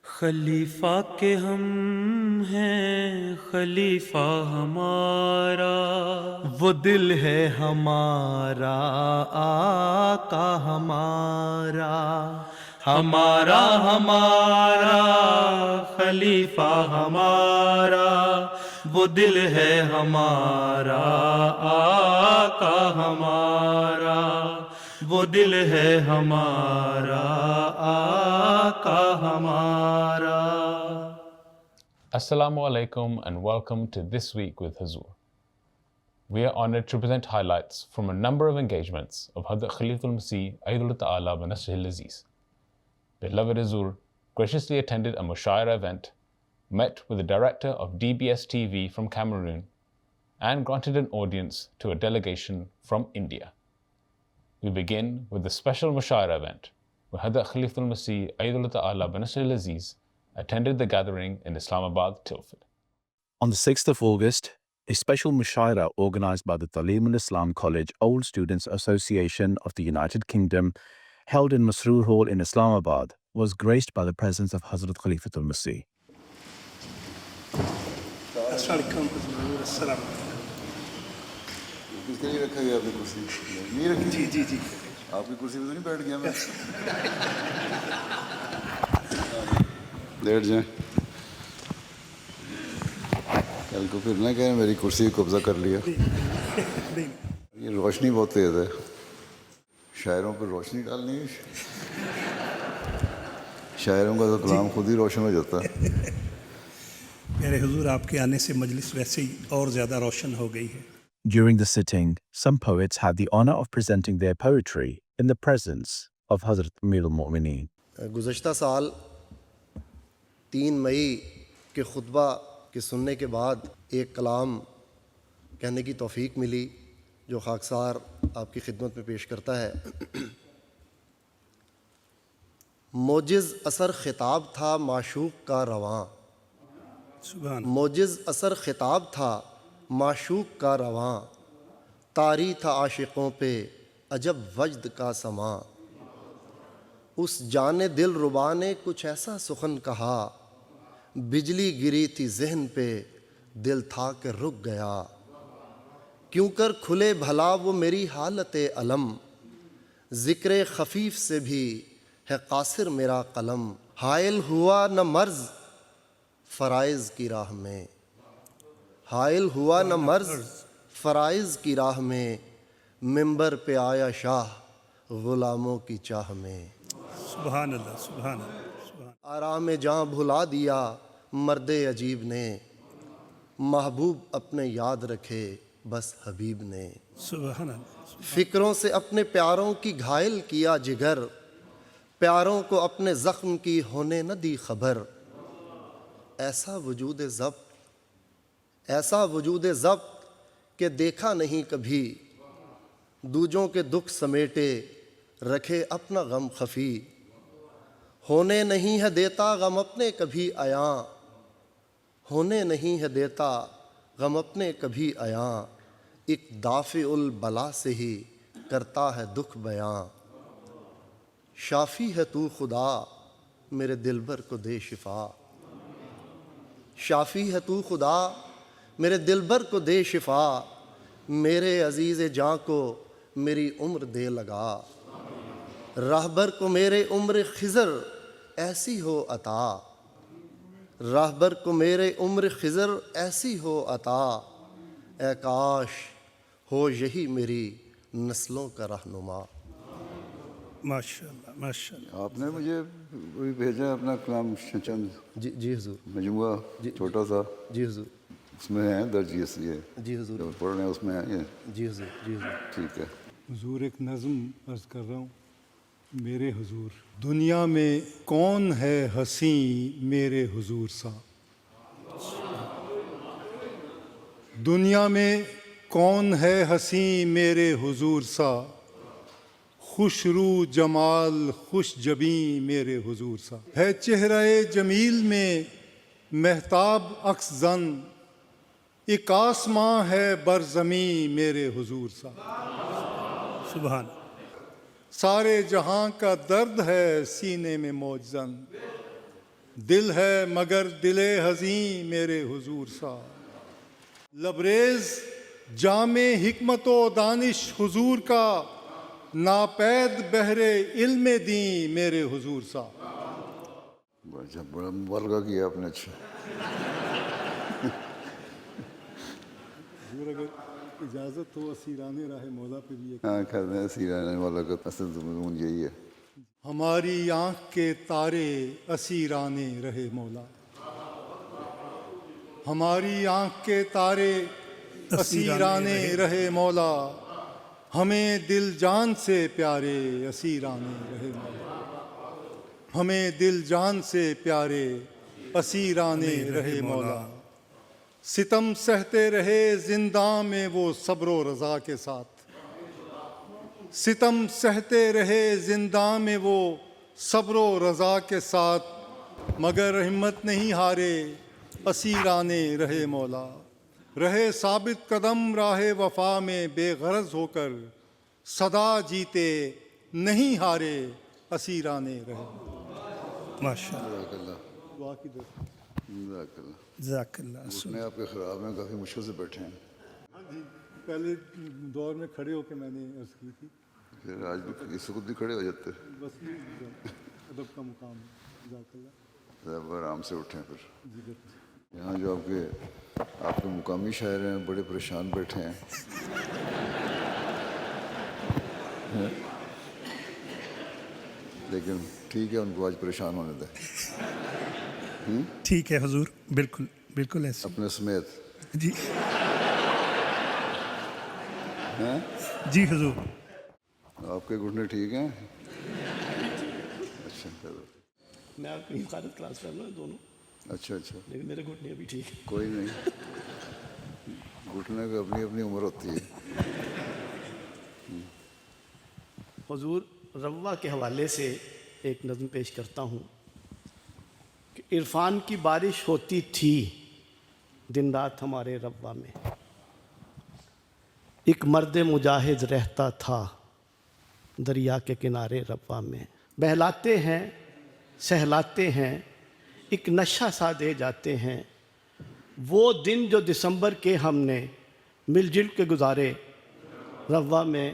خلیفہ کے ہم ہیں خلیفہ ہمارا، وہ دل ہے ہمارا آقا ہمارا، ہمارا ہمارا خلیفہ ہمارا، وہ دل ہے ہمارا آقا ہمارا، وہ دل ہے ہمارا آقا ہمارا۔ Assalamu alaikum and welcome to This Week with Huzoor. We are honored to present highlights from a number of engagements of Hazrat Khalifatul Masih Ayyadullah Ta'ala wa Nasrihil Aziz. Beloved Huzoor graciously attended a Mushaira event, met with the director of DBS TV from Cameroon, and granted an audience to a delegation from India. We begin with the special Mushaira event, where Hazrat Khalifatul Masih Ayyadullah Ta'ala wa Nasrihil Aziz attended the gathering in Islamabad, Tilford. On the 6th of August, a special mushaira organized by the Talim al-Islam College Old Students Association of the United Kingdom, held in Masroor Hall in Islamabad, was graced by the presence of Hazrat Khalifatul Masih. السلام السلام کس کے لیے رکھا گیا آپ نے کرسی؟ نہیں رکھی؟ جی جی جی آپ کی کرسی پہ تو نہیں بیٹھ گیا میں؟ بیٹھ جائیں، کل کو پھر نہ کہیں میری کرسی قبضہ کر لیا۔ یہ روشنی بہت تیز ہے، شاعروں پر روشنی ڈالنی ہے، شاعروں کا تو کلام خود ہی روشن ہو جاتا ہے۔ میرے حضور آپ کے آنے سے مجلس ویسے ہی اور زیادہ روشن ہو گئی ہے۔ During the sitting, some poets had the honor of presenting their poetry in the presence of Hazrat Amir al-Mu'mineen. گزشتہ سال 3 مئی کے خطبہ کے سننے کے بعد ایک کلام کہنے کی توفیق ملی جو خاکسار آپ کی خدمت میں پیش کرتا ہے۔ موجز اثر خطاب تھا معشوق کا رواں، سبحان موجز اثر خطاب تھا معشوق کا رواں، طاری تھا عاشقوں پہ عجب وجد کا سماں، اس جان دل ربا نے کچھ ایسا سخن کہا، بجلی گری تھی ذہن پہ دل تھا کہ رک گیا، کیوں کر کھلے بھلا وہ میری حالت علم، ذکر خفیف سے بھی ہے قاصر میرا قلم، حائل ہوا نہ مرض فرائض کی راہ میں، حائل ہوا نہ مرض فرائض کی راہ میں، منبر پہ آیا شاہ غلاموں کی چاہ میں، سبحان اللہ سبحان اللہ سبحان آرام جاں بھلا دیا مرد عجیب نے، محبوب اپنے یاد رکھے بس حبیب نے، سبحان اللہ فکروں سے اپنے پیاروں کی گھائل کیا جگر، پیاروں کو اپنے زخم کی ہونے نہ دی خبر، ایسا وجود ضبط ایسا وجود ضبط کہ دیکھا نہیں کبھی، دوجوں کے دکھ سمیٹے رکھے اپنا غم خفی، ہونے نہیں ہے دیتا غم اپنے کبھی عیاں، ہونے نہیں ہے دیتا غم اپنے کبھی عیاں، ایک دافع البلا سے ہی کرتا ہے دکھ بیاں، شافی ہے تو خدا میرے دلبر کو دے شفا، شافی ہے تو خدا میرے دلبر کو دے شفا، میرے عزیز جاں کو میری عمر دے لگا، راہبر کو میرے عمر خضر ایسی ہو عطا، راہبر کو میرے عمر خضر ایسی ہو عطا، اے کاش ہو یہی میری نسلوں کا رہنما۔ ماشاء اللہ ماشاء اللہ۔ آپ نے مجھے وہی بھیجا اپنا کلام چند جی حضور، مجموعہ چھوٹا سا، جی حضور، اس میں ہیں درج یہ جی حضور، جو پڑھ رہے ہیں اس میں ہیں یہ، جی حضور، جی حضور۔ ٹھیک ہے۔ حضور ایک نظم عرض کر رہا ہوں۔ میرے حضور، دنیا میں کون ہے حسین میرے حضور سا، دنیا میں کون ہے حسین میرے حضور سا، خوش رو جمال خوش جبیں میرے حضور سا، ہے چہرہ جمیل میں مہتاب عکس زن، ایک آسماں ہے بر زمین میرے حضور سا، سبحان سارے جہاں کا درد ہے سینے میں موج زن، دل ہے مگر دل حزیں میرے حضور سا. لبریز جام حکمت و دانش حضور کا، ناپید بحر علم دیں میرے حضور سا. اچھا، بڑا مبالغہ کیا آپ نے. اچھا، حضور اگر اجازت ہو اسیران راہ مولا پہ بھی ایک. ہاں کہتے ہیں سیرانے والا کا اصل مضمون یہی ہے. ہماری آنکھ کے تارے اسیران رہے مولا، ہماری آنکھ کے تارے اسیران رہے مولا، ہمیں دل جان سے پیارے اسیران رہے مولا، ہمیں دل جان سے پیارے اسیران رہے مولا. ستم سہتے رہے زنداں میں وہ صبر و رضا کے ساتھ، ستم سہتے رہے زنداں میں وہ صبر و رضا کے ساتھ، مگر ہمت نہیں ہارے اسیران رہے مولا. رہے ثابت قدم راہ وفا میں بے غرض ہو کر، سدا جیتے نہیں ہارے اسیران رہے. ماشاء اللہ. جزاک اللہ. دعا کی درخواست. جزاک اللہ. جزاک اللہ. اٹھنے آپ کے خراب ہیں، کافی مشکل سے بیٹھے ہیں. ہاں جی، پہلے دور میں کھڑے ہو کے میں نے عرض کی تھی، پھر آج بھی اس وقت بھی کھڑے ہو جاتے. بس ادب کا مقام ہے. جزاک اللہ. ذرا آرام سے اٹھیں. پھر جی بالکل. یہاں جو آپ کے مقامی شاعر ہیں بڑے پریشان بیٹھے ہیں. لیکن ٹھیک ہے، ان کو آج پریشان ہونے دیں. ٹھیک ہے حضور، بالکل بالکل ایسے. اپنے سمیت. جی جی حضور. آپ کے گھٹنے ٹھیک ہیں؟ اچھا چلو. میں آپ کی حفاظت کلاس کر رہا ہوں دونوں، اچھا اچھا، لیکن میرے گھٹنے ابھی ٹھیک ہے. کوئی نہیں، گھٹنے کی اپنی اپنی عمر ہوتی ہے. حضور، روا کے حوالے سے ایک نظم پیش کرتا ہوں کہ عرفان کی بارش ہوتی تھی دن رات ہمارے روا میں، ایک مرد مجاہد رہتا تھا دریا کے کنارے روا میں. بہلاتے ہیں سہلاتے ہیں ایک نشہ سا دے جاتے ہیں، وہ دن جو دسمبر کے ہم نے مل جل کے گزارے روا میں.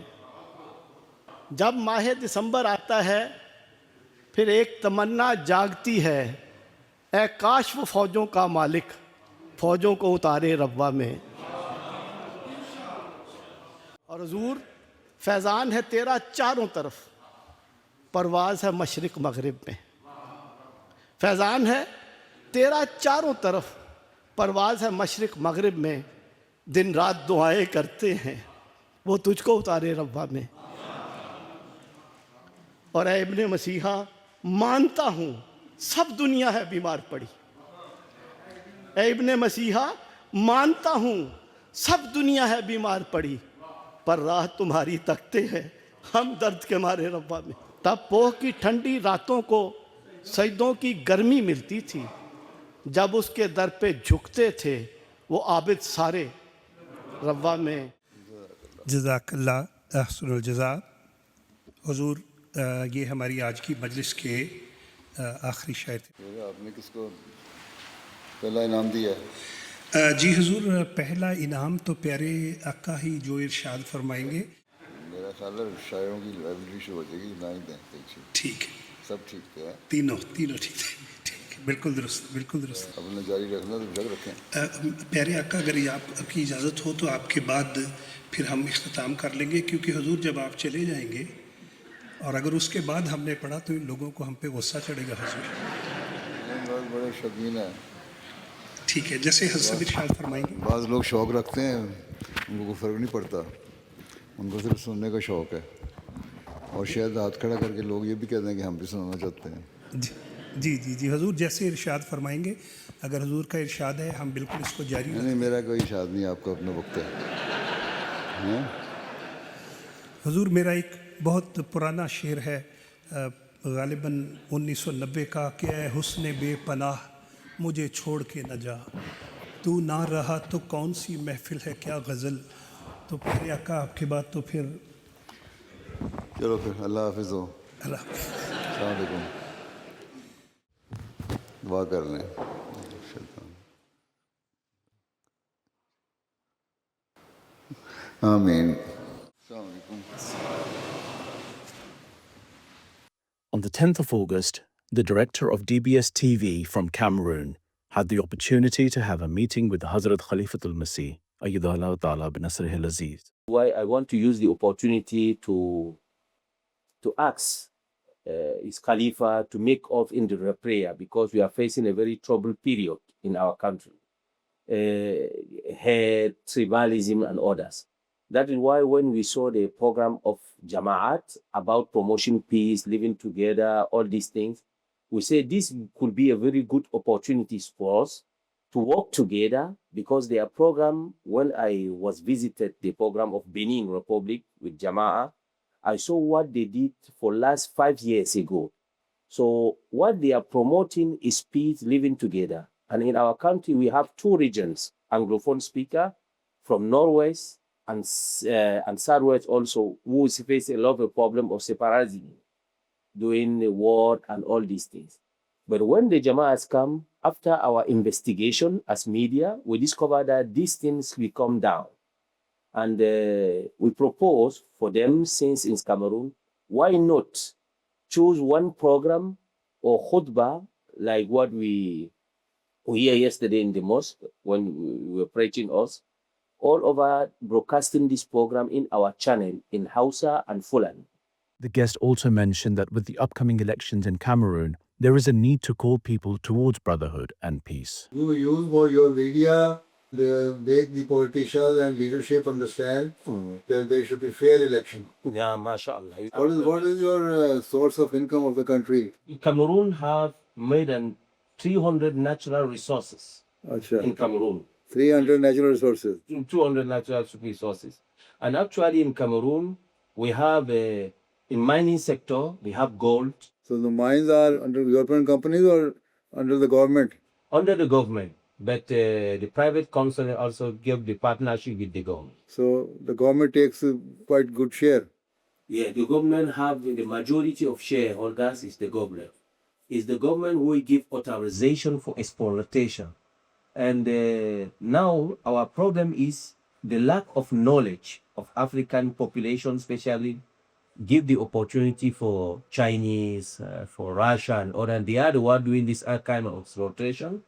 جب ماہ دسمبر آتا ہے پھر ایک تمنا جاگتی ہے، اے کاش وہ فوجوں کا مالک فوجوں کو اتارے روا میں. اور حضور، فیضان ہے تیرا چاروں طرف، پرواز ہے مشرق مغرب میں. فیضان ہے تیرا چاروں طرف، پرواز ہے مشرق مغرب میں. دن رات دعائیں کرتے ہیں وہ تجھ کو اتارے روا میں. اور اے ابن مسیحا، مانتا ہوں سب دنیا ہے بیمار پڑی. اے ابن مسیحا، مانتا ہوں سب دنیا ہے بیمار پڑی، پر راہ تمہاری تکتے ہیں ہم درد کے مارے روا میں. تب پوہ کی ٹھنڈی راتوں کو سجدوں کی گرمی ملتی تھی، جب اس کے در پہ جھکتے تھے وہ عابد سارے روا میں. جزاک اللہ احسن الجزا. حضور، یہ ہماری آج کی مجلس کے آخری شاعر تھے. آپ نے کس کو پہلا انعام دیا ہے؟ جی حضور، پہلا انعام تو پیارے آقا ہی جو ارشاد فرمائیں گے. میرا خیال ہے شاعروں کی لائبریری شروع ہو جائے گی. نہ ہی دیں. ٹھیک ہے، سب ٹھیک ہے. تینوں ٹھیک ہے. ٹھیک ہے، بالکل درست، بالکل درست. اپنے جاری رکھنا تو جگ رکھیں. پیارے آقا، اگر یہ آپ کی اجازت ہو تو آپ کے بعد پھر ہم اختتام کر لیں گے، کیونکہ حضور جب آپ چلے جائیں گے اور اگر اس کے بعد ہم نے پڑھا تو ان لوگوں کو ہم پہ غصہ چڑھے گا. حضور بہت بڑے شوقین ہیں. ٹھیک ہے، جیسے حضرت ارشاد فرمائیں گے. بعض لوگ شوق رکھتے ہیں، ان کو کوئی فرق نہیں پڑتا، ان کو صرف سننے کا شوق ہے. اور شاید ہاتھ کھڑا کر کے لوگ یہ بھی کہتے ہیں کہ ہم بھی سنانا چاہتے ہیں. جی جی جی حضور جیسے ارشاد فرمائیں گے. اگر حضور کا ارشاد ہے ہم بالکل اس کو جاری نہیں، میرا کوئی ارشاد نہیں، آپ کا اپنا وقت ہے. حضور، میرا ایک بہت پرانا شعر ہے، غالباً 1990 کا، کہ اے حسن بے پناہ مجھے چھوڑ کے نہ جا، تو نہ رہا تو کون سی محفل ہے کیا غزل. تو پیارے آقا آپ کے بعد تو پھر چلو پھر اللہ حافظ ہو. اللہ السلام علیکم. دعا کر لیں. آمین. السلام علیکم. On the 10th of August, the director of DBS TV from Cameroon had the opportunity to have a meeting with Hazrat Khalifatul Masih, Ayyadullah Ta'ala bin Nasrihil Aziz. Why I want to use the opportunity to ask His Khalifa to make off in the prayer, because we are facing a very troubled period in our country. Hate, tribalism, and others. That is why when we saw the program of Jama'at about promoting peace, living together, all these things, we said this could be a very good opportunity for us to work together, because their program, when I was visited the program of Benin Republic with Jama'at, I saw what they did for last 5 years ago. So what they are promoting is peace, living together. And in our country, we have 2 regions, Anglophone speaker from Northwest and Southwest also, who is facing a lot of problem of separatism, doing the war and all these things. But when the Jama'ahs come, after our investigation as media, we discover that these things will come down. And we propose for them, since in Cameroon, why not choose one program or khutbah like what we hear yesterday in the mosque when we were preaching us, all over broadcasting this program in our channel in Hausa and Fulani. The guest also mentioned that with the upcoming elections in Cameroon, there is a need to call people towards brotherhood and peace. You use more your media to make the politicians and leadership understand that there should be fair election. Yeah, mashallah. What is your source of income of the country? Cameroon have more than 300 natural resources Achha. in Cameroon. 300 natural resources. 200 natural resources. And actually in Cameroon, we have, in mining sector, we have gold. So the mines are under government companies or under the government? Under the government. But the private company also give the partnership with the government. So the government takes a quite good share. Yeah, the government have the majority of shareholders is the government. It's the government who will give authorization for exploitation. And now our problem is the lack of knowledge of African population, especially give the opportunity for Chinese, for Russia and other. They are the one doing this kind of exploitation.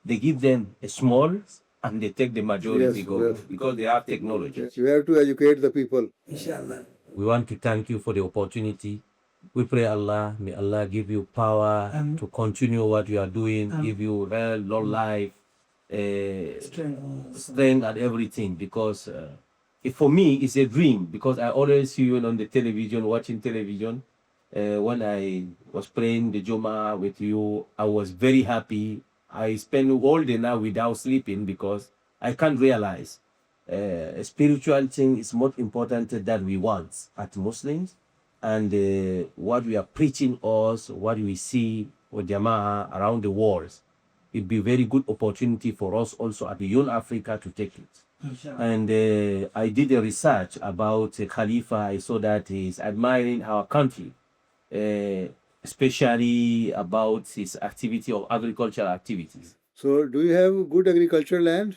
They give them a small and they take the majority because they have technology. You have to educate the people. We want to thank you for the opportunity. We pray Allah, may Allah give you power to continue what you are doing, give you long life, strength and everything, because for me it's a dream, because I always see you on the television, watching television. When I was praying the Juma with you, I was very happy. I spent all the night without sleeping, because I can't realize a spiritual thing is more important than we want as Muslims. And what we are preaching us, what we see with Jama'ah around the world, it'd be a very good opportunity for us also at the Young Africa to take it. And I did a research about Khalifa. I saw that he's admiring our country, especially about his activity of agricultural activities. So do you have good agricultural land?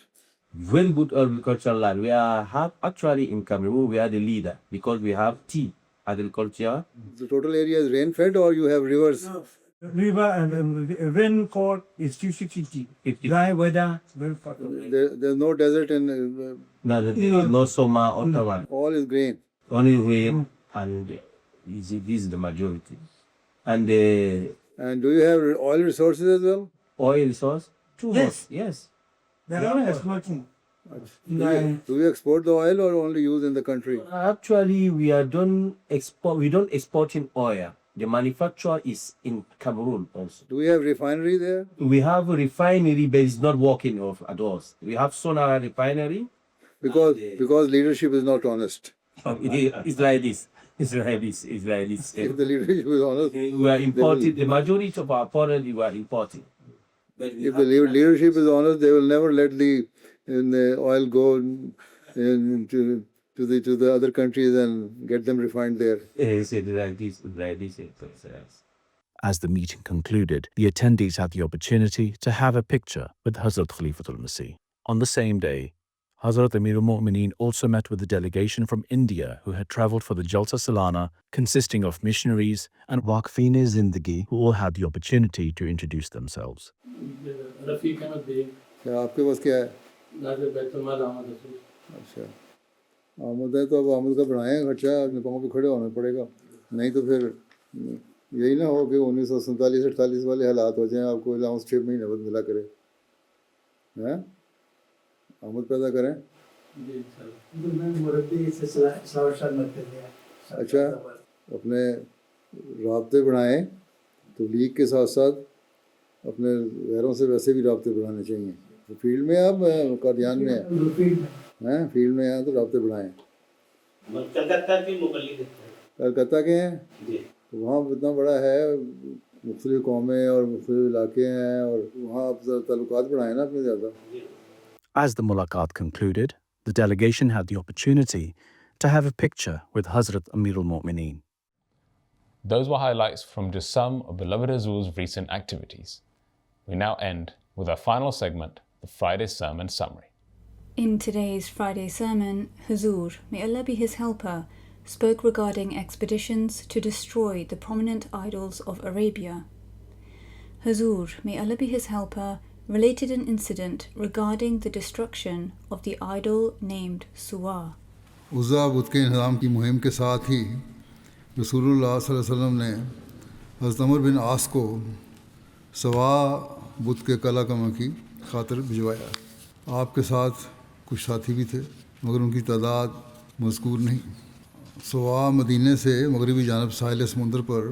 Very good agricultural land. We have actually in Cameroon, we are the leader, because we have tea agriculture. The total area is rain fed, or you have rivers? No. River and rainfall is 260. Dry weather, very far. There's no desert in. No summer or winter. All is grain. Only rain, and this is the majority. And And do you have oil resources as well? oil resource? Yes. Yes. There are exploiting. Do you export the oil or only use in the country? Actually, we don't export in oil. The manufacturer is in Cameroon also. Do we have refinery there? We have a refinery, but it's not working at all. We have Sonara refinery. Because leadership is not honest. It's like this. It's like this. If the leadership is honest, We are importing. The majority of our product we are importing. if the leadership is honest, they will never let the oil go to the other countries and get them refined there. It's like this. It's like this. As the meeting concluded, the attendees had the opportunity to have a picture with Hazrat Khalifatul Masih. On the same day, Hazrat Amirul Mu'mineen also met with a delegation from India who had travelled for the Jalsa Salana, consisting of missionaries and Waqfine Zindagi, who all had the opportunity to introduce themselves. کیا آپ کے پاس کیا ہے؟ اچھا آمد ہے تو اب آمد کا بڑھائیں خرچہ، اپنے پاؤں پہ کھڑے ہونا پڑے گا، نہیں تو پھر یہی نہ ہو کہ 1947-48 والے حالات ہو جائیں، آپ کو الاؤنس 6 مہینے بعد ملا کرے. آمد پیدا کریں. اچھا اپنے رابطے بڑھائیں، تبلیغ کے ساتھ ساتھ اپنے غیروں سے ویسے بھی رابطے بڑھانے چاہیے. فیلڈ میں آپ قادیان میں ہیں، فیلڈ میں ہیں تو رابطے بڑھائیں. کلکتہ کے ہیں تو وہاں اتنا بڑا ہے، مختلف قومیں اور مختلف علاقے ہیں، اور وہاں آپ تعلقات بڑھائیں نا اپنے زیادہ. As the mulaqat concluded, the delegation had the opportunity to have a picture with Hazrat Amirul Mu'mineen. Those were highlights from just some of beloved Hazur's recent activities. We now end with our final segment, the Friday Sermon Summary. In today's Friday sermon, Huzur, may Allah be his helper, spoke regarding expeditions to destroy the prominent idols of Arabia. Huzur, may Allah be his helper, related an incident regarding the destruction of the idol named Suwa. عزا بت کے انہدام کی مہم کے ساتھ ہی رسول اللہ صلی اللہ علیہ وسلم نے حضرت عمر بن عاص کو سوا بت کے کلا کما کی خاطر بھجوایا. آپ کے ساتھ کچھ ساتھی بھی تھے مگر ان کی تعداد مذکور نہیں. سوا مدینے سے مغربی جانب ساحل سمندر پر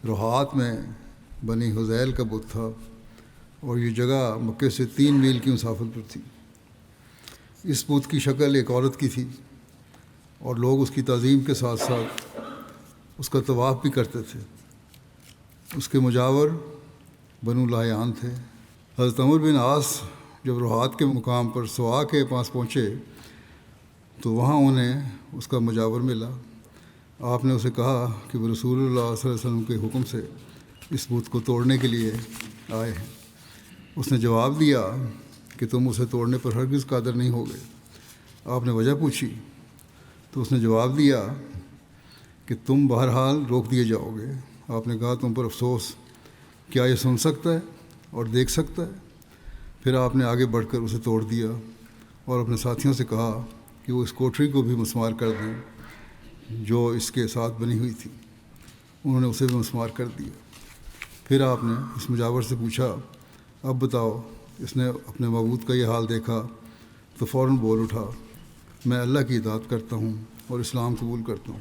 روحات میں بنی حذیل کا بت تھا، اور یہ جگہ مکے سے 3 میل کی مسافت پر تھی. اس بت کی شکل ایک عورت کی تھی، اور لوگ اس کی تعظیم کے ساتھ ساتھ اس کا طواف بھی کرتے تھے. اس کے مجاور بنو لایان تھے. حضرت عمر بن عاص جب روحات کے مقام پر سوا کے پاس پہنچے تو وہاں انہیں اس کا مجاور ملا. آپ نے اسے کہا کہ وہ رسول اللہ صلی اللہ علیہ وسلم کے حکم سے اس بت کو توڑنے کے لیے آئے ہیں. اس نے جواب دیا کہ تم اسے توڑنے پر ہرگز قادر نہیں ہوگے. آپ نے وجہ پوچھی تو اس نے جواب دیا کہ تم بہرحال روک دیے جاؤ گے. آپ نے کہا تم پر افسوس، کیا یہ سن سکتا ہے اور دیکھ سکتا ہے؟ پھر آپ نے آگے بڑھ کر اسے توڑ دیا اور اپنے ساتھیوں سے کہا کہ وہ اس کوٹری کو بھی مسمار کر دیں جو اس کے ساتھ بنی ہوئی تھی. انہوں نے اسے بھی مسمار کر دیا. پھر آپ نے اس مجاور سے پوچھا اب بتاؤ. اس نے اپنے معبود کا یہ حال دیکھا تو فوراً بول اٹھا میں اللہ کی اطاعت کرتا ہوں اور اسلام قبول کرتا ہوں.